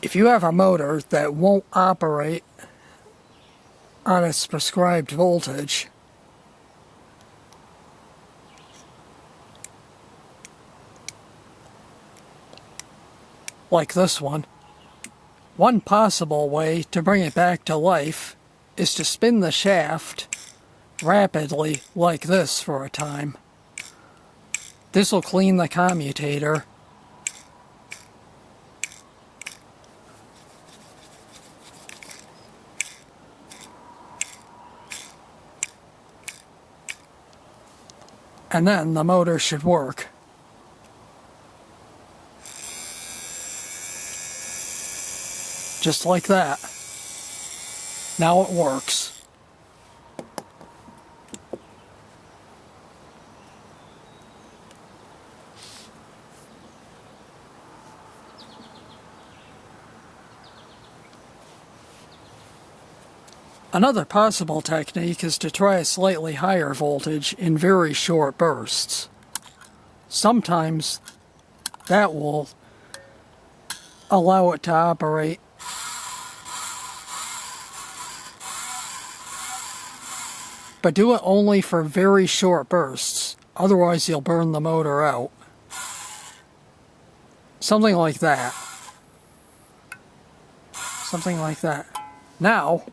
If you have a motor that won't operate on its prescribed voltage, like this one possible way to bring it back to life is to spin the shaft rapidly like this for a time. This will clean the commutator. And then the motor should work. Just like that. Now it works. Another possible technique is to try a slightly higher voltage in very short bursts. Sometimes that will allow it to operate. But do it only for very short bursts, otherwise you'll burn the motor out. Something like that. Something like that. Now,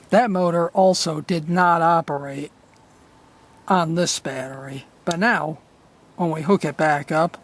that motor also did not operate on this battery. But now, when we hook it back up,